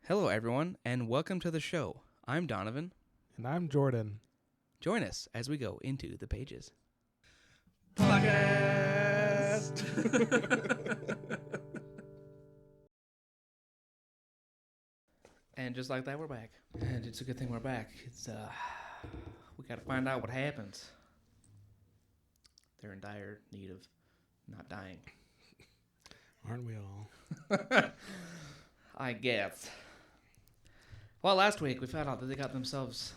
Hello, everyone, and welcome to the show. I'm Donovan. And I'm Jordan. Join us as we go into the pages. Podcast. And just like that, we're back. And it's a good thing we're back. We got to find out what happens. They're in dire need of not dying. Aren't we all? I guess. Well, last week we found out that they got themselves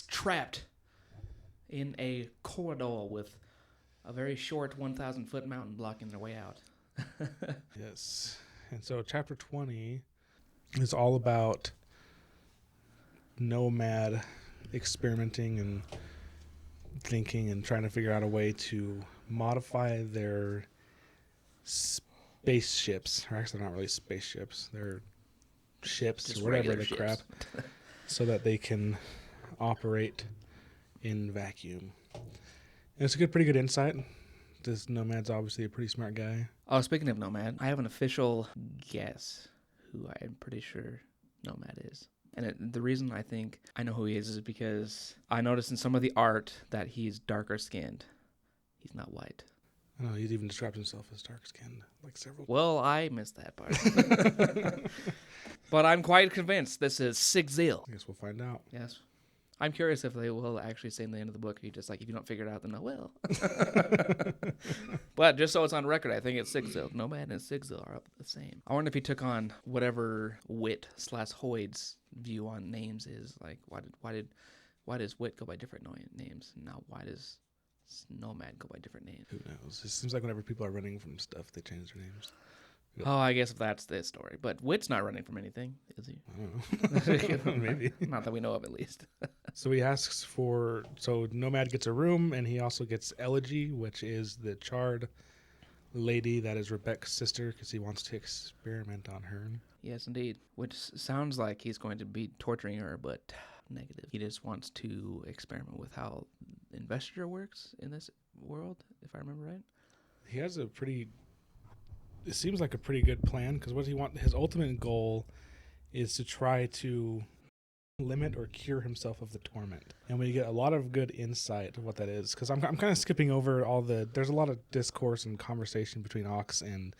trapped in a corridor with a very short 1,000-foot mountain blocking their way out. Yes. And so chapter 20 is all about nomad experimenting and thinking and trying to figure out a way to modify their spaceships. Or actually, not really spaceships. They're ships Just or whatever regular the ships. crap, so that they can operate in vacuum. And it's a pretty good insight. This Nomad's obviously a pretty smart guy. Oh, speaking of Nomad, I have an official guess who I'm pretty sure Nomad is. And the reason I think I know who he is because I noticed in some of the art that he's darker skinned. He's not white. I don't know, he's even described himself as dark-skinned, like several. Well, I missed that part. But I'm quite convinced this is Sigzil. I guess we'll find out. Yes. I'm curious if they will actually say in the end of the book, he just like, if you don't figure it out, then I will. But just so it's on record, I think it's Sigzil. Nomad and Sigzil are up the same. I wonder if he took on whatever Wit/Hoyd's view on names is. Like, why does Wit go by different names? Now, why does Nomad go by different names? Who knows? It seems like whenever people are running from stuff, they change their names. Oh, I guess if that's the story. But Wit's not running from anything, is he? I don't know. Maybe. Not that we know of, at least. So he asks for... So Nomad gets a room, and he also gets Elegy, which is the charred lady that is Rebecca's sister, because he wants to experiment on her. Yes, indeed. Which sounds like he's going to be torturing her, but negative. He just wants to experiment with how investiture works in this world, if I remember right. He has a pretty... It seems like a pretty good plan, because what he wants... His ultimate goal is to try to limit or cure himself of the torment. And we get a lot of good insight of what that is, because I'm kind of skipping over all the... There's a lot of discourse and conversation between Ox and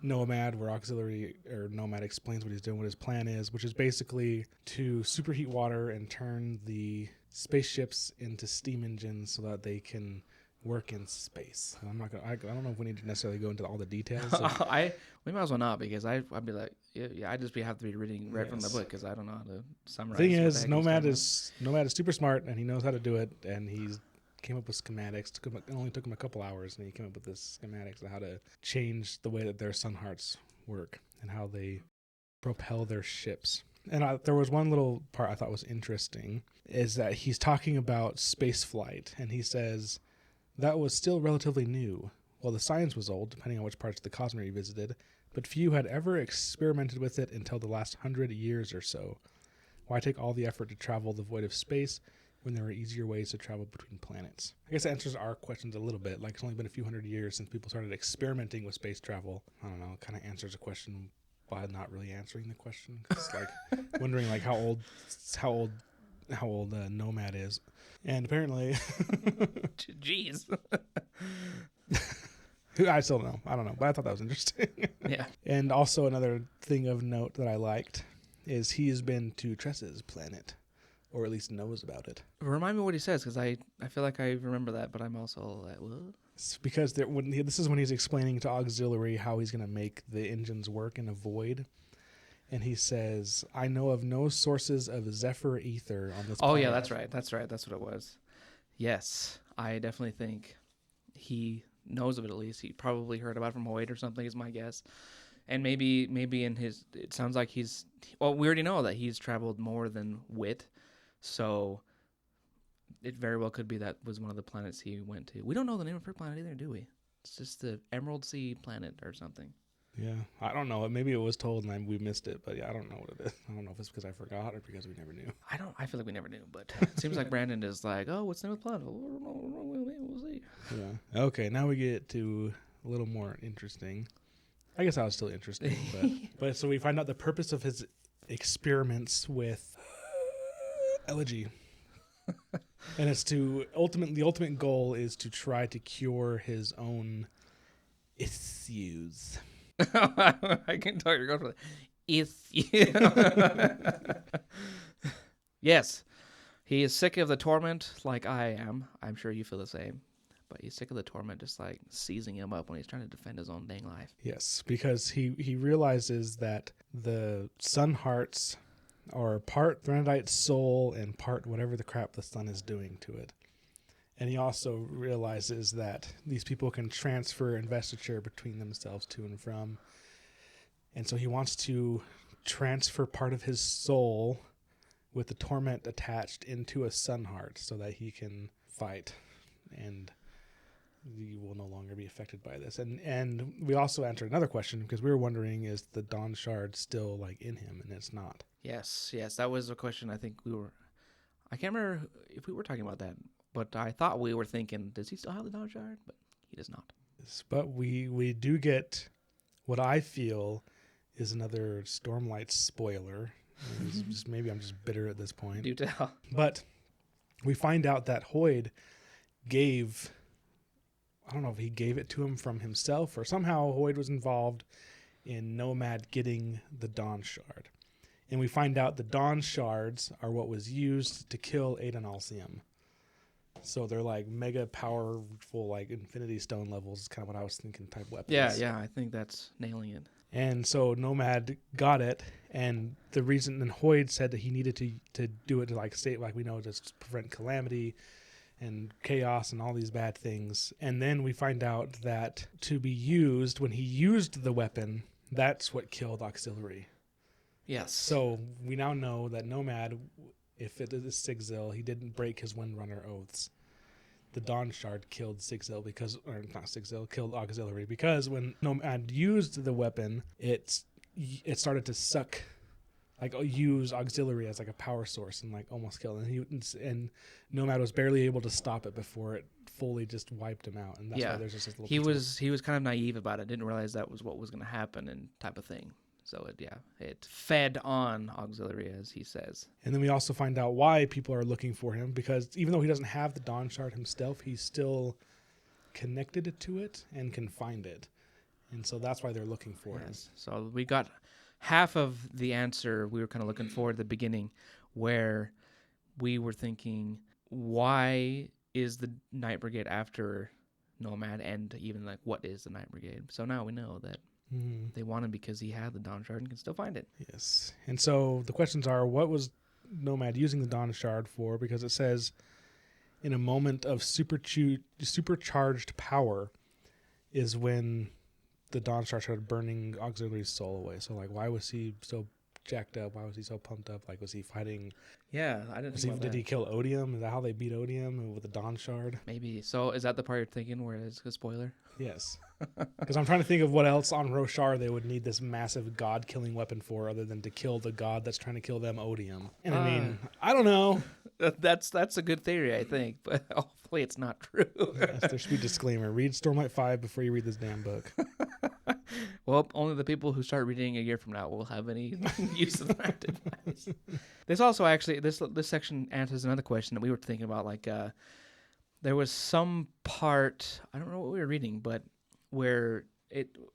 Nomad, where Auxiliary or Nomad explains what he's doing, what his plan is, which is basically to superheat water and turn the spaceships into steam engines so that they can work in space. And I don't know if we need to necessarily go into all the details. We might as well not, because I'd be like, yeah, I'd just have to be reading right from the book, because I don't know how to summarize. The thing what is, the heck Nomad he's is super smart, and he knows how to do it, and he's came up with schematics. It only took him a couple hours, and he came up with this schematics of how to change the way that their sun hearts work and how they propel their ships. And there was one little part I thought was interesting, is that he's talking about space flight, and he says that was still relatively new. Well, the science was old, depending on which parts of the cosmos he visited, but few had ever experimented with it until the last 100 years or so. Why take all the effort to travel the void of space when there are easier ways to travel between planets? I guess that answers our questions a little bit. Like, it's only been a few hundred years since people started experimenting with space travel. I don't know, it kind of answers the question by not really answering the question. It's like wondering like how old Nomad is. And apparently Jeez. I still don't know. I don't know, but I thought that was interesting. Yeah. And also another thing of note that I liked is he has been to Tress's planet, or at least knows about it. Remind me what he says, because I feel like I remember that, but I'm also like, what? It's because this is when he's explaining to Auxiliary how he's going to make the engines work in a void. And he says, I know of no sources of Zephyr ether on this planet. Oh, yeah, that's right. That's what it was. Yes, I definitely think he knows of it at least. He probably heard about it from Hoyt or something is my guess. And maybe in his... It sounds like he's... Well, we already know that he's traveled more than Wit. So it very well could be that was one of the planets he went to. We don't know the name of her planet either, do we? It's just the Emerald Sea planet or something. Yeah, I don't know. Maybe it was told and we missed it, but yeah, I don't know what it is. I don't know if it's because I forgot or because we never knew. I feel like we never knew, but it seems like Brandon is like, oh, what's the name of the planet? We'll see. Yeah. Okay, now we get to a little more interesting. I guess that was still interesting, but so we find out the purpose of his experiments with elegy. And it's the ultimate goal is to try to cure his own issues. I can tell you're going for that. Yes, he is sick of the torment like I am. I'm sure you feel the same. But he's sick of the torment just like seizing him up when he's trying to defend his own dang life. Yes, because he realizes that the sun hearts are part Threnodite soul and part whatever the crap the sun is doing to it. And he also realizes that these people can transfer investiture between themselves to and from. And so he wants to transfer part of his soul with the torment attached into a sun heart so that he can fight and you will no longer be affected by this. And we also answered another question because we were wondering, is the Dawn Shard still like in him? And it's not. Yes, that was a question I think I can't remember if we were talking about that, but I thought we were thinking, does he still have the Dawn Shard? But he does not. But we do get what I feel is another Stormlight spoiler. Maybe I'm just bitter at this point. Do tell. But we find out that Hoyd gave, I don't know if he gave it to him from himself or somehow Hoyd was involved in Nomad getting the Dawn Shard. And we find out the Dawn Shards are what was used to kill Aiden Alcium. So they're like mega powerful, like Infinity Stone levels is kind of what I was thinking type weapons. Yeah, I think that's nailing it. And so Nomad got it, and the reason, and Hoyd said that he needed to do it to like state, like we know, just prevent calamity and chaos and all these bad things. And then we find out that to be used, when he used the weapon, that's what killed Auxiliary. Yes. So we now know that Nomad, if it is Sigzil, he didn't break his Windrunner oaths. The Dawn Shard killed Sigzil killed Auxiliary because when Nomad used the weapon, it started to suck, like use Auxiliary as like a power source and like almost kill him. And Nomad was barely able to stop it before it fully just wiped him out. And that's why there's just this little. He was kind of naive about it. Didn't realize that was what was going to happen and type of thing. So it fed on Auxiliary, as he says. And then we also find out why people are looking for him, because even though he doesn't have the Dawn Shard himself, he's still connected to it and can find it. And so that's why they're looking for him. So we got half of the answer we were kind of looking for at the beginning, where we were thinking, why is the Night Brigade after Nomad, and even like what is the Night Brigade? So now we know that they want him because he had the Dawn Shard and can still find it. Yes. And so the questions are, what was Nomad using the Dawn Shard for? Because it says, in a moment of supercharged power is when the Dawn Shard started burning Auxiliary's soul away. So, like, why was he so jacked up? Why was he so pumped up? Like, was he fighting? Yeah, I didn't think about Did he kill Odium? Is that how they beat Odium, with the Dawn Shard? Maybe. So is that the part you're thinking where it's a spoiler? Yes. Because I'm trying to think of what else on Roshar they would need this massive god-killing weapon for other than to kill the god that's trying to kill them, Odium. And I mean, I don't know. That's a good theory, I think, but hopefully it's not true. Yes, there should be a disclaimer. Read Stormlight 5 before you read this damn book. Well, only the people who start reading a year from now will have any use of that advice. This also actually, this section answers another question that we were thinking about. Like, there was some part, I don't know what we were reading, but where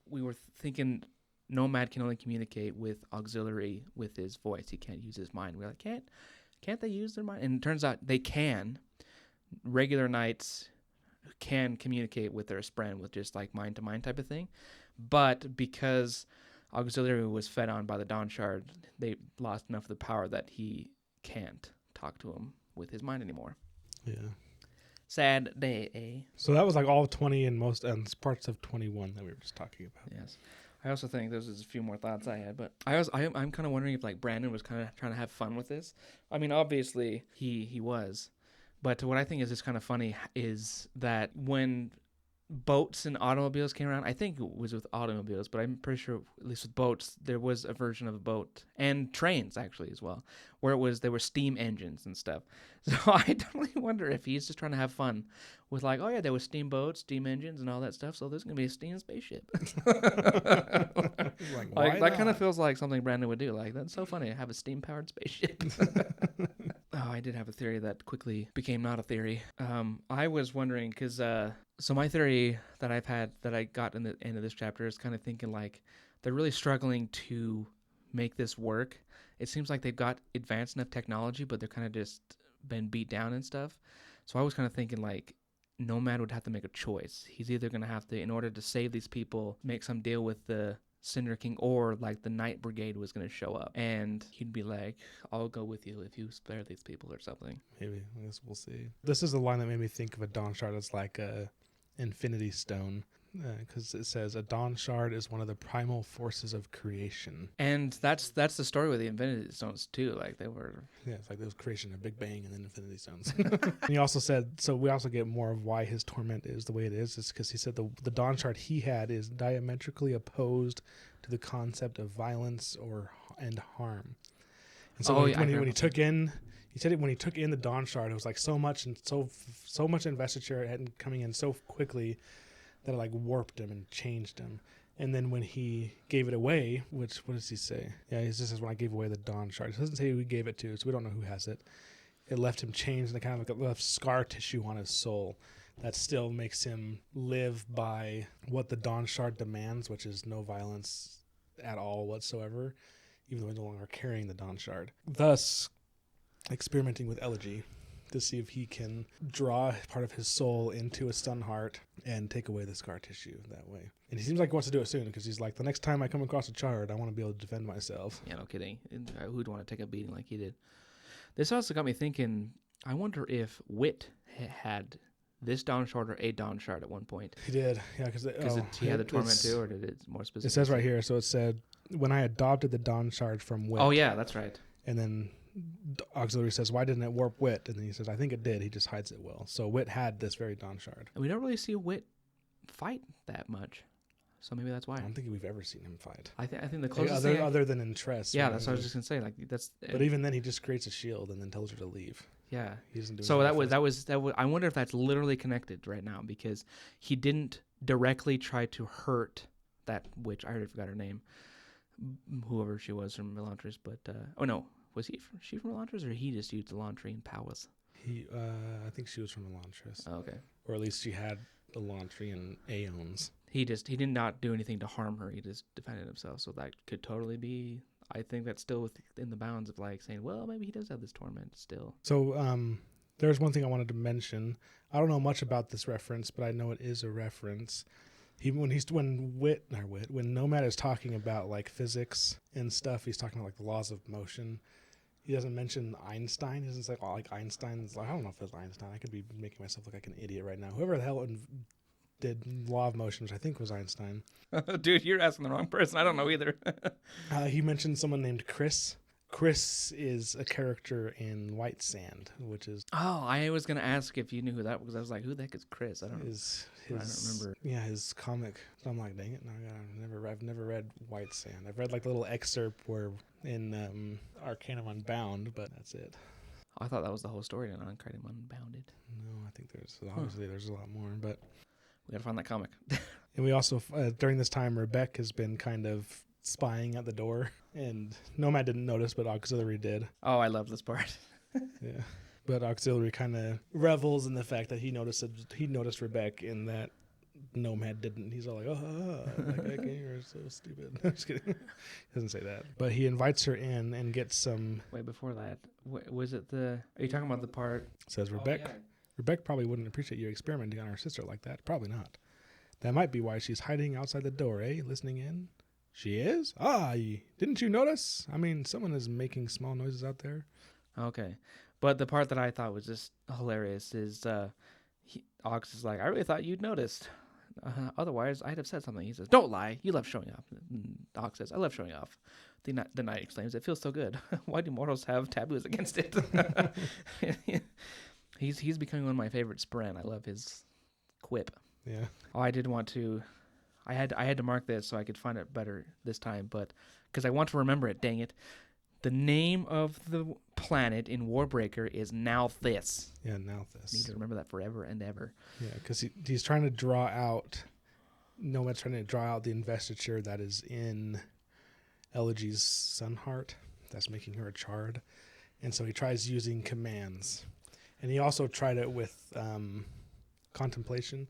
we were thinking Nomad can only communicate with Auxiliary with his voice. He can't use his mind. We're like, can't they use their mind? And it turns out they can. Regular knights can communicate with their spren with just like mind to mind type of thing. But because Auxiliary was fed on by the Dawn Shard, they lost enough of the power that he can't talk to him with his mind anymore. Yeah. Sad day, eh? So that was like all of 20 and parts of 21 that we were just talking about. Yes. I also think there's a few more thoughts I had, but I'm kind of wondering if like Brandon was kind of trying to have fun with this. I mean, obviously he was, but what I think is just kind of funny is that when boats and automobiles came around. I think it was with automobiles, but I'm pretty sure at least with boats there was a version of a boat, and trains actually as well, where there were steam engines and stuff. So I definitely wonder if he's just trying to have fun with like, oh yeah, there was steamboats, steam engines, and all that stuff. So there's gonna be a steam spaceship. Like that kind of feels like something Brandon would do. Like, that's so funny. I have a steam powered spaceship. Oh, I did have a theory that quickly became not a theory. I was wondering because so my theory that I got in the end of this chapter is kind of thinking like they're really struggling to make this work. It seems like they've got advanced enough technology, but they're kind of just been beat down and stuff. So I was kind of thinking like Nomad would have to make a choice. He's either going to have to, in order to save these people, make some deal with the Cinder King, or like the Night Brigade was going to show up, and he'd be like, I'll go with you if you spare these people or something. Maybe. I guess we'll see. This is the line that made me think of a Dawn Shard as like a Infinity Stone, because it says a Dawn Shard is one of the primal forces of creation. And that's the story with the Infinity Stones too. Like they were, yeah, it's like there was creation, a Big Bang, and then Infinity Stones. And he also said, so we also get more of why his torment is the way it is because he said the Dawn Shard he had is diametrically opposed to the concept of violence and harm. And so when he took in. He said it when he took in the Dawn Shard, it was like so much investiture and coming in so quickly that it like warped him and changed him. And then when he gave it away, what does he say? Yeah, he just says when I gave away the Dawn Shard. He doesn't say who he gave it to, so we don't know who has it. It left him changed, and it kind of like left scar tissue on his soul that still makes him live by what the Dawn Shard demands, which is no violence at all whatsoever, even though he's no longer carrying the Dawn Shard. Thus, experimenting with Elegy to see if he can draw part of his soul into a stun heart and take away the scar tissue that way. And he seems like he wants to do it soon because he's like, the next time I come across a Shard, I want to be able to defend myself. Yeah, no kidding. Who'd want to take a beating like he did? This also got me thinking, I wonder if Wit had this Dawn Shard or a Dawn Shard at one point. He did, yeah, because he had the Torment too, or did it more specific? It says right here, so it said, when I adopted the Dawn Shard from Wit. Oh yeah, that's right. And then Auxiliary says, why didn't it warp Wit? And then he says, I think it did. He just hides it well. So Wit had this very Dawn Shard. And we don't really see Wit fight that much. So maybe that's why. I don't think we've ever seen him fight. I think the closest other than in Tress. Yeah, that's what I was just gonna say. Like that's. But even then, he just creates a shield and then tells her to leave. Yeah, he doesn't do. So that was. I wonder if that's literally connected right now because he didn't directly try to hurt that witch. I already forgot her name. Whoever she was from Elantris, but oh no, was she from Elantris, or he just used Elantrian powers? I think she was from Elantris. Oh, okay, or at least she had Elantrian aeons. He did not do anything to harm her. He just defended himself. So that could totally be. I think that's still within the bounds of like saying, well, maybe he does have this torment still. So there's one thing I wanted to mention. I don't know much about this reference, but I know it is a reference. When Nomad is talking about like physics and stuff, he's talking about like the laws of motion. He doesn't mention Einstein. He doesn't say like Einstein's. Like, I don't know if it's Einstein. I could be making myself look like an idiot right now. Whoever the hell did law of motion, which I think was Einstein. Dude, you're asking the wrong person. I don't know either. He mentioned someone named Chris. Chris is a character in White Sand, which is... Oh, I was going to ask if you knew who that was. I was like, who the heck is Chris? I don't know. I don't remember. Yeah, his comic. So I'm like, dang it. No, I've never read White Sand. I've read like a little excerpt where in Arcanum Unbound, but that's it. I thought that was the whole story in Arcanum Unbounded. No, I think there's a lot more, but... We got to find that comic. And we also, during this time, Rebecca has been kind of spying at the door. And Nomad didn't notice, but Auxiliary did. Oh, I love this part. Yeah. But Auxiliary kind of revels in the fact that he noticed Rebecca and that Nomad didn't. He's all like, like, you're so stupid. I'm just kidding. He doesn't say that. But he invites her in and gets some... Wait, before that, was it the... Are you talking about the part... Says Rebecca. Oh, yeah. Rebecca probably wouldn't appreciate you experimenting on her sister like that. Probably not. That might be why she's hiding outside the door, eh? Listening in? She is? Didn't you notice? I mean, someone is making small noises out there. Okay. But the part that I thought was just hilarious is Ox is like, I really thought you'd noticed. Otherwise, I'd have said something. He says, don't lie. You love showing off. Ox says, I love showing off. The knight exclaims, it feels so good. Why do mortals have taboos against it? He's becoming one of my favorite Spren. I love his quip. Yeah. Oh, I did want to. I had to mark this so I could find it better this time, but because I want to remember it. Dang it! The name of the planet in Warbreaker is Nalthis. Yeah, Need Nalthis. to remember that forever and ever. Yeah, because he's trying to draw out. Nomad's trying to draw out the investiture that is in Elegy's sun heart. That's making her a chard, and so he tries using commands, and he also tried it with contemplation.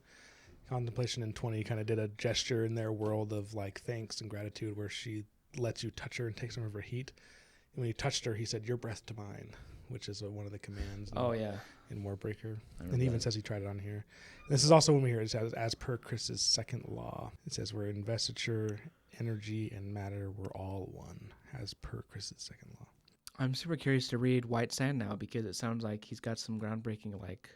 Contemplation in 20 kind of did a gesture in their world of like thanks and gratitude, where she lets you touch her and take some of her heat. And when you touched her, he said, "Your breath to mine," which is one of the commands. Oh yeah. In Warbreaker. And And he even says he tried it on here. This is also when we hear it says, as per Chris's second law. It says, where investiture, energy, and matter were all one, as per Chris's second law. I'm super curious to read White Sand now because it sounds like he's got some groundbreaking like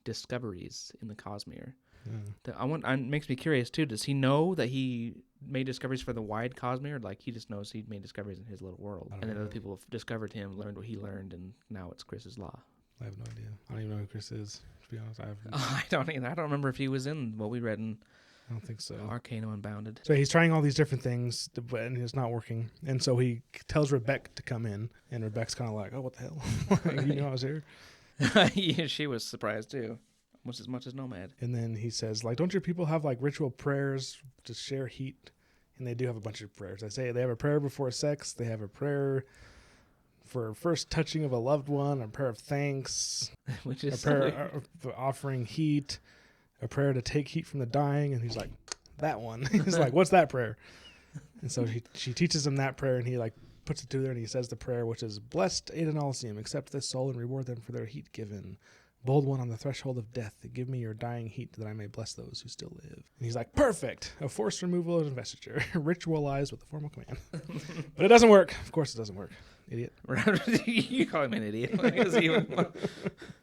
discoveries in the Cosmere. Yeah. It makes me curious too. Does he know that he made discoveries for the wide Cosmere? Or like he just knows he made discoveries in his little world, and then other people have discovered him, learned what he learned, and now it's Chris's law. I have no idea. I don't even know who Chris is, to be honest. I don't either. I don't remember if he was in what we read in I don't think so. Arcano Unbounded. So he's trying all these different things, and it's not working. And so he tells Rebecca to come in, and Rebecca's kind of like, "Oh, what the hell? You knew I was here?" Yeah, she was surprised too, almost as much as Nomad. And then he says, like, "Don't your people have like ritual prayers to share heat?" And they do have a bunch of prayers. I say they have a prayer before sex. They have a prayer for first touching of a loved one, a prayer of thanks, Which is a prayer for offering heat, a prayer to take heat from the dying. And he's like, that one. He's like, what's that prayer? And so she teaches him that prayer, and he like puts it to her, and he says the prayer, which is, blessed Aiden Alcium, accept this soul and reward them for their heat given. Bold one on the threshold of death, give me your dying heat that I may bless those who still live. And he's like, perfect. A forced removal of investiture, ritualized with a formal command. But it doesn't work. Of course it doesn't work. Idiot. You call him an idiot.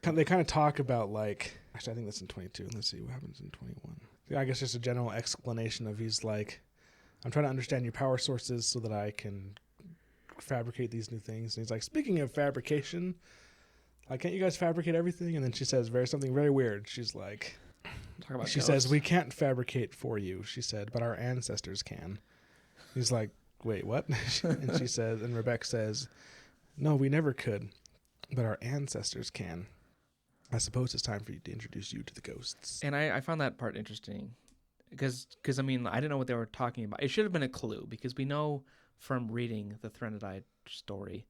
They kind of talk about like, actually I think that's in 22. Let's see what happens in 21. I guess just a general explanation of he's like, I'm trying to understand your power sources so that I can fabricate these new things. And he's like, speaking of fabrication, like, can't you guys fabricate everything? And then she says something very weird. She's like, she says, we can't fabricate for you, she said, but our ancestors can. He's like, wait, what? And she says, and Rebecca says, no, we never could, but our ancestors can. I suppose it's time for you to introduce you to the ghosts. And I found that part interesting because I mean, I didn't know what they were talking about. It should have been a clue because we know from reading the Threnodite story,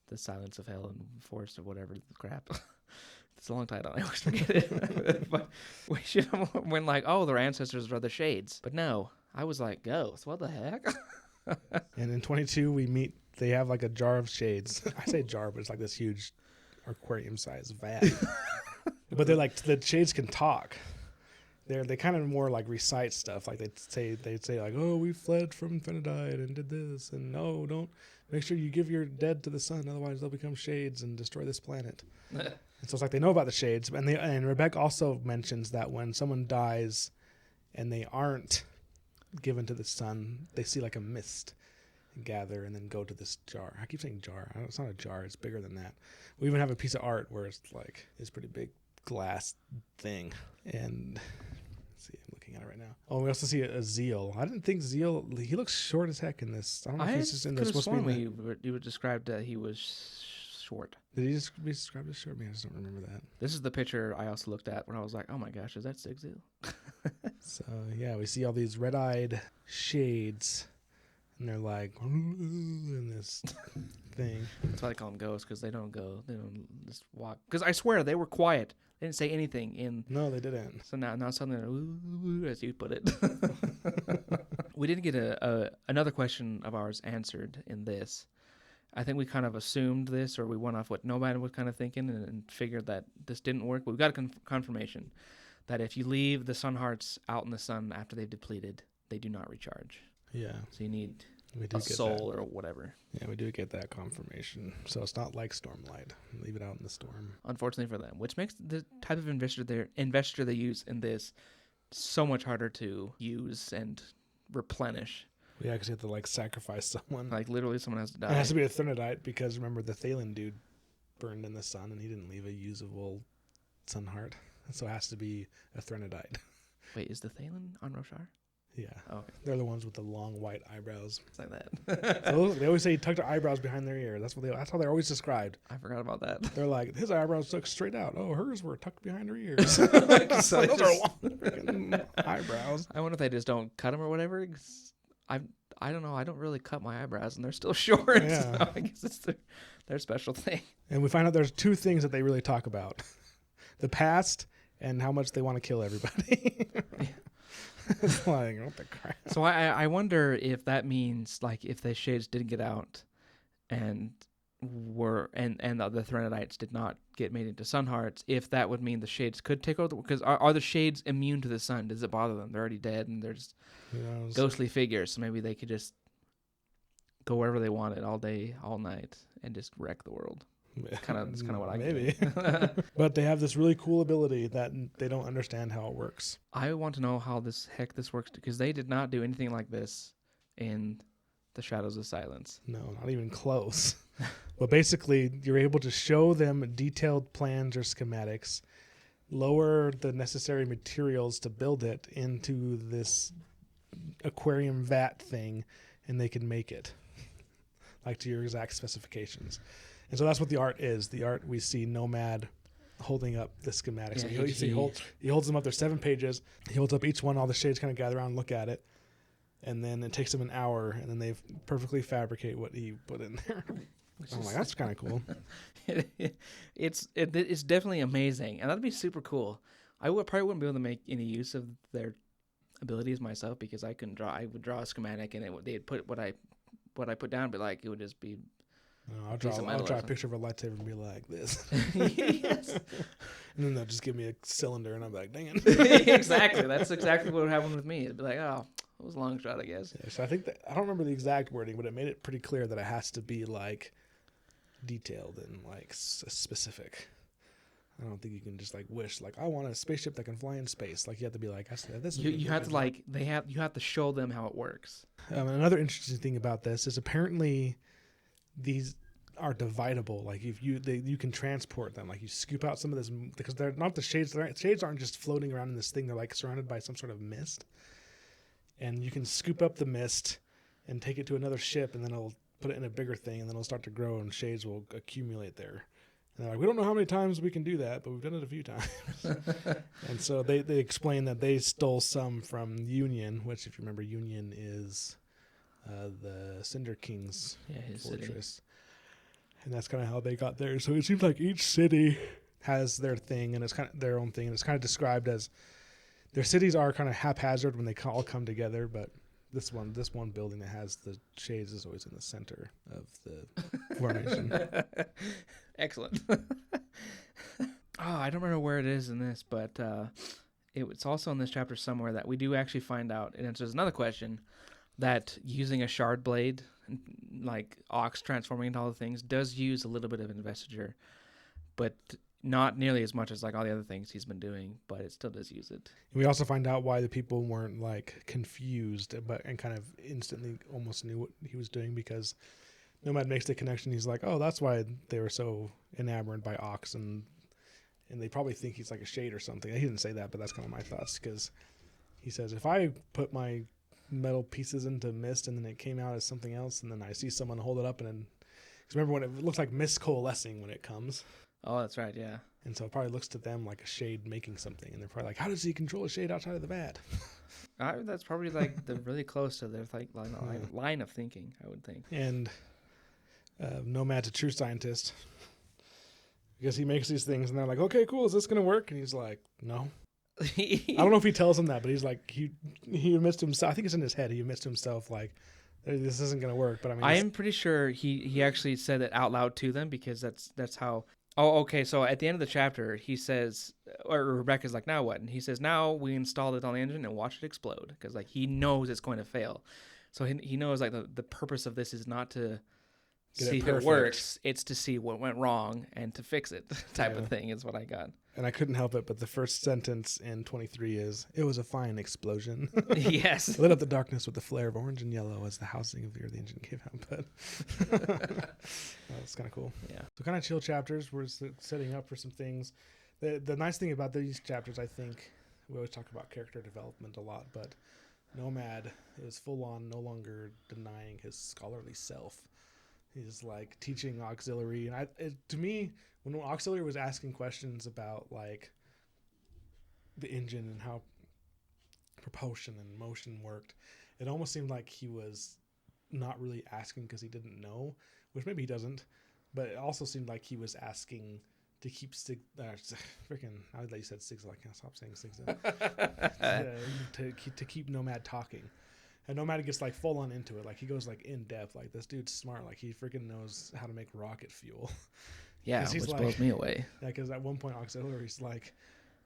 the Silence of Hell and Forest of whatever the crap. It's a long title. I always forget it. But we should have went like, oh, their ancestors are the Shades. But no, I was like, ghosts. What the heck? And in 22, they have like a jar of shades. I say jar, but it's like this huge aquarium-sized vat. But they're like, the shades can talk. They kind of more like recite stuff. Like they'd say like, oh, we fled from Threnodite and did this, and no, don't make sure you give your dead to the sun, otherwise they'll become shades and destroy this planet. And so it's like they know about the shades, and Rebecca also mentions that when someone dies and they aren't given to the sun, they see like a mist gather and then go to this jar. I keep saying jar. It's not a jar. It's bigger than that. We even have a piece of art where it's like this pretty big glass thing. And let's see, I'm looking at it right now. Oh, we also see a Zeal. I didn't think Zeal. He looks short as heck in this. I don't know if he's just in this. Supposed to be. You would describe that he was short. Did he just be described as short? Man, I just don't remember that. This is the picture I also looked at when I was like, oh my gosh, is that Sig Zeal? So yeah, we see all these red-eyed shades, and they're like in this thing. That's why they call them ghosts, because they don't go. They don't just walk. Because I swear they were quiet. They didn't say anything. No, they didn't. So now suddenly, ooh, as you put it. We didn't get another question of ours answered in this. I think we kind of assumed this, or we went off what nobody was kind of thinking and figured that this didn't work. But we got a confirmation that if you leave the sun hearts out in the sun after they've depleted, they do not recharge. Yeah. So you need We do a get soul that. or whatever. Yeah, we do get that confirmation. So it's not like Stormlight. Leave it out in the storm. Unfortunately for them, which makes the type of investor they use in this so much harder to use and replenish. Yeah, because you have to like sacrifice someone. Like literally someone has to die. It has to be a Threnodite because remember the Thalen dude burned in the sun and he didn't leave a usable sun heart. So it has to be a Threnodite. Wait, is the Thalen on Roshar? Yeah. Oh, okay. They're the ones with the long white eyebrows. It's like that. So they always say he tucked their eyebrows behind their ear. That's how they're always described. I forgot about that. They're like, his eyebrows stuck straight out. Oh, hers were tucked behind her ears. So Those are just- long freaking eyebrows. I wonder if they just don't cut them or whatever. 'Cause I don't know. I don't really cut my eyebrows, and they're still short. Yeah. So I guess it's their special thing. And we find out there's two things that they really talk about: the past and how much they want to kill everybody. It's like, what the crap? So I wonder if that means like if the shades didn't get out, and the Threnodites did not get made into sun hearts, if that would mean the shades could take over. Because are the shades immune to the sun? Does it bother them? They're already dead, and they're just ghostly figures. So maybe they could just go wherever they wanted all day, all night, and just wreck the world. It's kind of what I maybe. get. But they have this really cool ability that they don't understand how it works. I want to know how this works, because they did not do anything like this in the Shadows of Silence. No, not even close. But basically, you're able to show them detailed plans or schematics, lower the necessary materials to build it into this aquarium vat thing, and they can make it like to your exact specifications. And so that's what the art is. The art, we see Nomad holding up the schematics. Yeah, So he holds them up. There's 7 pages. He holds up each one. All the shades kind of gather around and look at it. And then it takes them an hour, and then they perfectly fabricate what he put in there. I'm like, that's kind of cool. It's definitely amazing, and that'd be super cool. Probably wouldn't be able to make any use of their abilities myself, because I couldn't draw. I would draw a schematic, and they'd put what I put down, but like it would just be. I'll draw a picture of a lightsaber and be like this. Yes. And then they'll just give me a cylinder, and I'm like, dang it. Exactly. That's exactly what would happen with me. It'd be like, oh, it was a long shot, I guess. Yeah, so I think I don't remember the exact wording, but it made it pretty clear that it has to be like detailed and like specific. I don't think you can just like wish like I want a spaceship that can fly in space. Like you have to be like this. You have to you have to show them how it works. Another interesting thing about this is apparently these are dividable. Like if you can transport them. Like you scoop out some of this, because they're not the shades. Shades aren't just floating around in this thing. They're like surrounded by some sort of mist, and you can scoop up the mist and take it to another ship, and then it'll put it in a bigger thing, and then it'll start to grow, and shades will accumulate there. And they're like, we don't know how many times we can do that, but we've done it a few times. And so they explain that they stole some from Union, which, if you remember, Union is the Cinder King's fortress. City. And that's kind of how they got there. So it seems like each city has their thing, and it's kind of their own thing, and it's kind of described as their cities are kind of haphazard when they all come together, but this one building that has the shades is always in the center of the formation. Excellent. I don't remember where it is in this, but it's also in this chapter somewhere that we do actually find out. It answers another question, that using a shard blade, like Ox transforming into all the things, does use a little bit of investiture, but not nearly as much as like all the other things he's been doing, but it still does use it. We also find out why the people weren't like confused, and kind of instantly almost knew what he was doing, because Nomad makes the connection. He's like, oh, that's why they were so enamored by Ox, and they probably think he's like a shade or something. He didn't say that, but that's kind of my thoughts, because he says, if I put my metal pieces into mist and then it came out as something else, and then I see someone hold it up, and then, because remember when it looks like mist coalescing when it comes. Oh, that's right, yeah. And so it probably looks to them like a shade making something, and they're probably like, how does he control a shade outside of the vat? That's probably like the really close to their like line of thinking, I would think. And Nomad's a true scientist, because he makes these things, and they're like, okay, cool, is this going to work? And he's like, no. I don't know if he tells them that, but he's like, he admits to himself, I think it's in his head, he admits to himself, like, this isn't going to work. But I mean, I'm pretty sure he actually said it out loud to them, because that's how. Oh, okay. So at the end of the chapter, he says, or Rebecca's like, now what? And he says, now we installed it on the engine and watch it explode, because like he knows it's going to fail. So he knows like the purpose of this is not to see if it works, it's to see what went wrong and to fix it type of thing is what I got. And I couldn't help it, but the first sentence in 23 is, it was a fine explosion. Yes. It lit up the darkness with a flare of orange and yellow as the housing of the earth engine gave out. But it's kind of cool. Yeah. So kind of chill chapters. We're setting up for some things. The nice thing about these chapters, I think, we always talk about character development a lot, but Nomad is full on no longer denying his scholarly self. He's like teaching Auxiliary, and to me, when Auxiliary was asking questions about like the engine and how propulsion and motion worked, it almost seemed like he was not really asking because he didn't know, which maybe he doesn't, but it also seemed like he was asking to keep freaking. Now that you said Six, I can't stop saying Six. To keep Nomad talking, and Nomad gets like full on into it. Like he goes like in depth. Like this dude's smart. Like he freaking knows how to make rocket fuel. Yeah, which blows me away. Yeah, because at one point Auxiliary's like,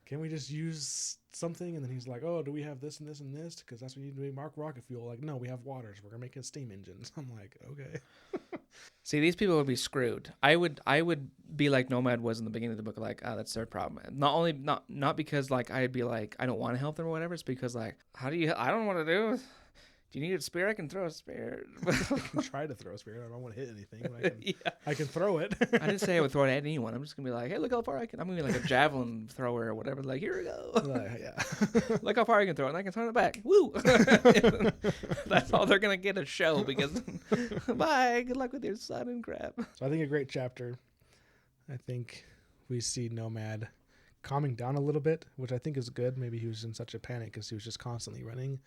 "Can we just use something?" And then he's like, "Oh, do we have this and this and this? Because that's what you need to make rocket fuel." Like, no, we have waters. We're gonna make steam engines. I'm like, okay. See, these people would be screwed. I would be like Nomad was in the beginning of the book, like, that's their problem. Not because like I'd be like I don't want to help them or whatever. It's because like, I don't know what to do. Do you need a spear? I can throw a spear. I can try to throw a spear. I don't want to hit anything. But I can throw it. I didn't say I would throw it at anyone. I'm just gonna be like, hey, look how far I can. I'm gonna be like a javelin thrower or whatever. Like, here we go. Yeah. Look how far I can throw it, and I can throw it back. Woo! That's all they're gonna get a show because. Bye. Good luck with your son and crap. So I think a great chapter. I think we see Nomad calming down a little bit, which I think is good. Maybe he was in such a panic because he was just constantly running.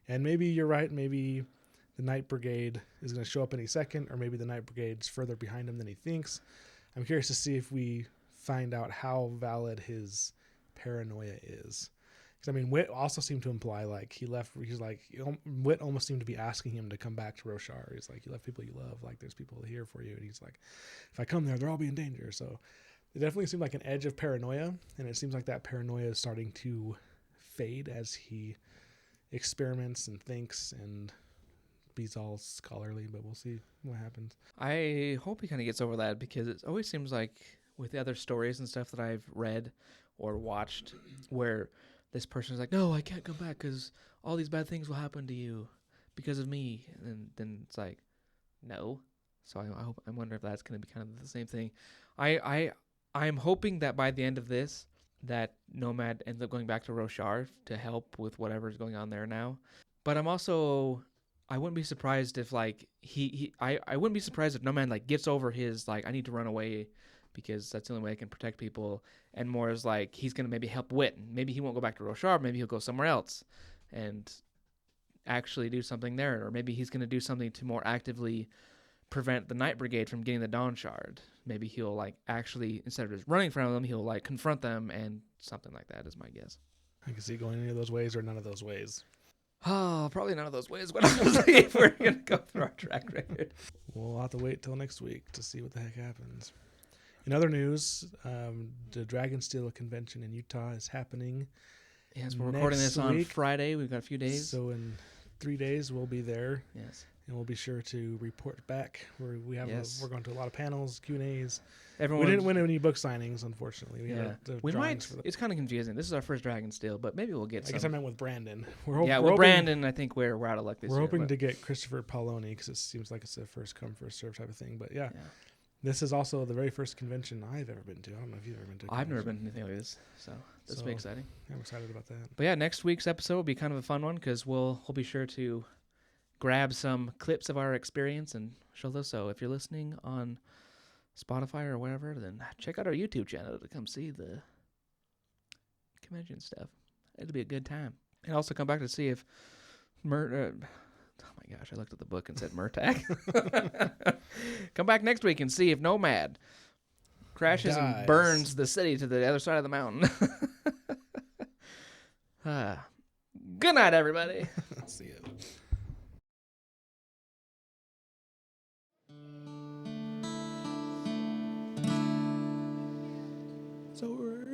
And maybe you're right. Maybe the Night Brigade is going to show up any second, or maybe the Night Brigade's further behind him than he thinks. I'm curious to see if we find out how valid his paranoia is. Because, I mean, Wit also seemed to imply, like, Wit almost seemed to be asking him to come back to Roshar. He's like, you left people you love. Like, there's people here for you. And he's like, if I come there, they'll all be in danger. So it definitely seemed like an edge of paranoia. And it seems like that paranoia is starting to fade as he experiments and thinks and he's all scholarly, but we'll see what happens. I hope he kind of gets over that because it always seems like with the other stories and stuff that I've read or watched where this person is like, no, I can't come back because all these bad things will happen to you because of me. And then it's like, no. So I wonder if that's going to be kind of the same thing. I'm hoping that by the end of this, that Nomad ends up going back to Roshar to help with whatever's going on there now. But I wouldn't be surprised if like I wouldn't be surprised if Nomad like gets over his like I need to run away because that's the only way I can protect people, and more is like he's gonna maybe help Wit. Maybe he won't go back to Roshar, maybe he'll go somewhere else and actually do something there, or maybe he's gonna do something to more actively prevent the Night Brigade from getting the Dawn Shard. Maybe he'll like actually, instead of just running from them, he'll like confront them and something like that is my guess. I can see going any of those ways or none of those ways. Oh, probably none of those ways. What honestly, if we're gonna go through our track record, we'll have to wait till next week to see what the heck happens. In other news, the Dragonsteel convention in Utah is happening. Yes, we're recording this on Friday. We've got a few days. So in 3 days, we'll be there. Yes. And we'll be sure to report back. We're going to a lot of panels, Q&As. We didn't win any book signings, unfortunately. We might. It's kind of confusing. This is our first Dragonsteel, but maybe we'll get some. I guess I meant with Brandon. Brandon, I think we're out of luck this year. We're hoping to get Christopher Paoloni because it seems like it's a first come, first serve type of thing. But yeah. This is also the very first convention I've ever been to. I don't know if you've ever been to. I've never been to anything like this, so this will be exciting. I'm excited about that. But yeah, next week's episode will be kind of a fun one because we'll be sure to grab some clips of our experience and show those. So if you're listening on Spotify or whatever, then check out our YouTube channel to come see the convention stuff. It'll be a good time. And also come back to see if oh my gosh, I looked at the book and said Murtagh. Come back next week and see if Nomad crashes and burns the city to the other side of the mountain. Good night, everybody. See you. It's over.